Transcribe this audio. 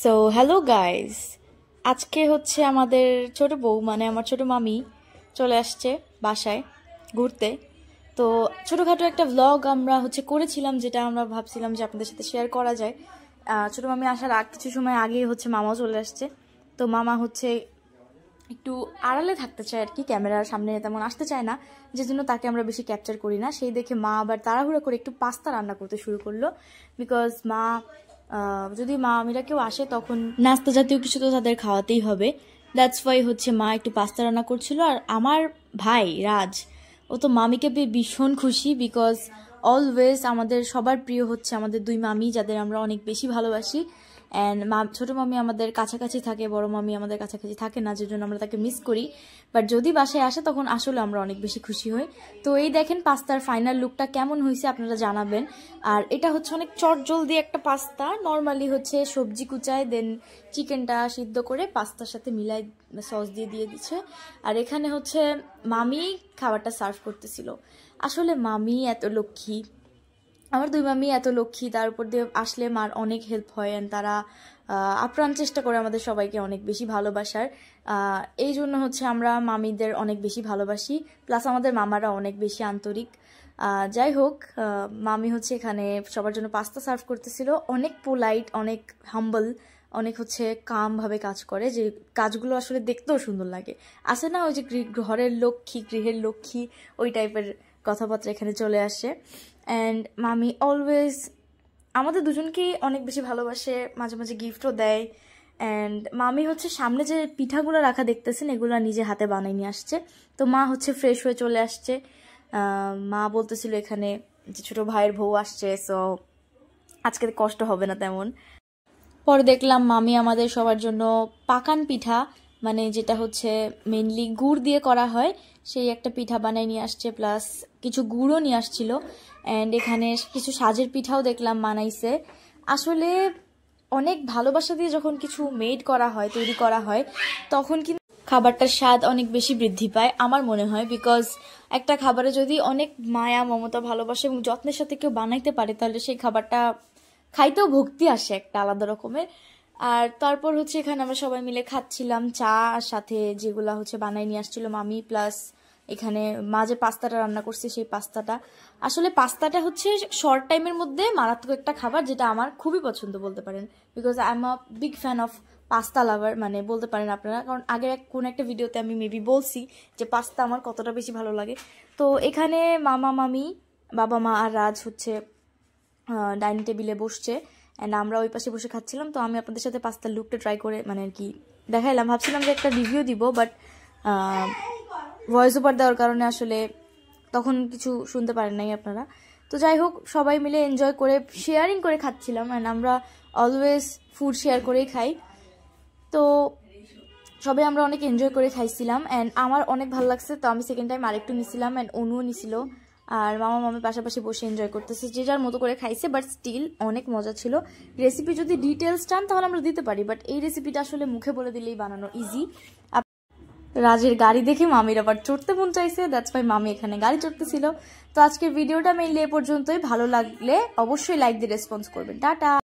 So hello guys, আজকে হচ্ছে আমাদের ছোট বউ মানে আমার ছোট মামি চলে আসছে বাসায় ঘুরতে। তো ছোটোখাটো একটা ভ্লগ আমরা হচ্ছে করেছিলাম, যেটা আমরা ভাবছিলাম যে আপনাদের সাথে শেয়ার করা যায়। ছোট মামি আসার কিছু সময় আগেই হচ্ছে মামাও চলে আসছে। তো মামা হচ্ছে একটু আড়ালে থাকতে চায় আর কি, ক্যামেরার সামনে তেমন আসতে চায় না, যে জন্য তাকে আমরা বেশি ক্যাপচার করি না। সেই দেখে মা আবার তাড়াহুড়ো করে একটু পাস্তা রান্না করতে শুরু করলো, বিকজ মা যদি মা আমিরা কেউ আসে তখন নাস্তা জাতীয় কিছু তো তাদের খাওয়াতেই হবে। দ্যাটস ওয়াই হচ্ছে মা একটু পাস্তা রান্না করছিল। আর আমার ভাই রাজ, ও তো মামিকে পেয়ে ভীষণ খুশি, বিকজ অলওয়েজ আমাদের সবার প্রিয় হচ্ছে আমাদের দুই মামি, যাদের আমরা অনেক বেশি ভালোবাসি। অ্যান্ড ছোটো মামি আমাদের কাছাকাছি থাকে, বড় মামি আমাদের কাছাকাছি থাকে না, যে জন্য আমরা তাকে মিস করি। বাট যদি বাসায় আসে তখন আসলে আমরা অনেক বেশি খুশি হই। তো এই দেখেন পাস্তার ফাইনাল লুকটা কেমন হয়েছে আপনারা জানাবেন। আর এটা হচ্ছে অনেক চটজলদি একটা পাস্তা, নর্মালি হচ্ছে সবজি কুচায় দেন চিকেনটা সিদ্ধ করে পাস্তার সাথে মিলাই সস দিয়ে দিচ্ছে। আর এখানে হচ্ছে মামি খাবারটা সার্ভ করতেছিল। আসলে মামি এত লক্ষ্মী, আমার দুই মামি এত লক্ষ্মী, তার উপর দিয়ে আসলে মার অনেক হেল্প হয়। অ্যান্ড তারা আপ্রাণ চেষ্টা করে আমাদের সবাইকে অনেক বেশি ভালোবাসার। এই জন্য হচ্ছে আমরা মামিদের অনেক বেশি ভালোবাসি, প্লাস আমাদের মামারা অনেক বেশি আন্তরিক। যাই হোক, মামি হচ্ছে এখানে সবার জন্য পাস্তা সার্ভ করতেছিল। অনেক পোলাইট, অনেক হাম্বল, অনেক হচ্ছে কামভাবে কাজ করে, যে কাজগুলো আসলে দেখতেও সুন্দর লাগে। আসে না ওই যে ঘরের লক্ষ্মী, গৃহের লক্ষ্মী, ওই টাইপের কথাবার্তা এখানে চলে আসে। অ্যান্ড মামি অলওয়েজ আমাদের দুজনকেই অনেক বেশি ভালোবাসে, মাঝে মাঝে গিফটও দেয়। অ্যান্ড মামি হচ্ছে সামনে যে পিঠাগুলো রাখা দেখতেছেন, এগুলো নিজে হাতে বানিয়ে নিয়ে আসছে। তো মা হচ্ছে ফ্রেশ হয়ে চলে আসছে। মা বলতেছিল এখানে যে ছোটো ভাইয়ের বউ আসছে, সো আজকে কষ্ট হবে না তেমন। পরে দেখলাম মামি আমাদের সবার জন্য পাকান পিঠা, মানে যেটা হচ্ছে মেনলি গুড় দিয়ে করা হয়, সেই একটা পিঠা বানাই নিয়ে আসছে, প্লাস কিছু গুড়ও নিয়ে আসছিল। অ্যান্ড এখানে কিছু সাজের পিঠাও দেখলাম বানাইছে। আসলে অনেক ভালোবাসা দিয়ে যখন কিছু মেড করা হয়, তৈরি করা হয়, তখন কিন্তু খাবারটার স্বাদ অনেক বেশি বৃদ্ধি পায় আমার মনে হয়। বিকজ একটা খাবারে যদি অনেক মায়া, মমতা, ভালোবাসা এবং যত্নের সাথে কেউ বানাইতে পারে, তাহলে সেই খাবারটা খাইতেও ভক্তি আসে একটা আলাদা রকমের। আর তারপর হচ্ছে এখানে আমরা সবাই মিলে খাচ্ছিলাম চা, আর সাথে যেগুলা হচ্ছে বানাই নিয়ে আসছিল মামি, প্লাস এখানে মা যে পাস্তাটা রান্না করছে সেই পাস্তাটা। আসলে পাস্তাটা হচ্ছে শর্ট টাইমের মধ্যে মারাত্মক একটা খাবার, যেটা আমার খুবই পছন্দ বলতে পারেন, because I am a big fan of pasta lover, মানে বলতে পারেন আপনারা। কারণ আগের কোন একটা ভিডিওতে আমি মেবি বলছি যে পাস্তা আমার কতটা বেশি ভালো লাগে। তো এখানে মামা, মামি, বাবা মা আর রাজ হচ্ছে ডাইনিং টেবিলে বসছে, অ্যান্ড আমরা ওই পাশে বসে খাচ্ছিলাম। তো আমি আপনাদের সাথে পাস্তার লুকটা ট্রাই করে মানে আর কি দেখাইলাম। ভাবছিলাম যে একটা রিভিউ দিব, বাট ভয়েস ওভার দেওয়ার কারণে আসলে তখন কিছু শুনতে পারেন নাই আপনারা। তো যাই হোক, সবাই মিলে এনজয় করে শেয়ারিং করে খাচ্ছিলাম, অ্যান্ড আমরা অলওয়েজ ফুড শেয়ার করেই খাই। তো সবাই আমরা অনেক এনজয় করে খাইছিলাম, অ্যান্ড আমার অনেক ভালো লাগছে। তো আমি সেকেন্ড টাইম আরেকটু নিছিলাম, অ্যান্ড অনুও নিছিল। আর মামা মামি পাশাপাশি বসে এনজয় করতেছে, যে যার মতো করে খাইছে, বাট স্টিল অনেক মজা ছিল। রেসিপি যদি ডিটেলস চান তাহলে আমরা দিতে পারি, বাট এই রেসিপিটা আসলে মুখে বলে দিলেই বানানো ইজি। রাজের গাড়ি দেখে মামির আবার চড়তে মন চাইছে, দ্যাটস ওয়াই মামি এখানে গাড়ি চড়তেছিল। তো আজকের ভিডিওটা মেইনলি এ পর্যন্তই। ভালো লাগলে অবশ্যই লাইক দিয়ে রেসপন্স করবেন। টাটা।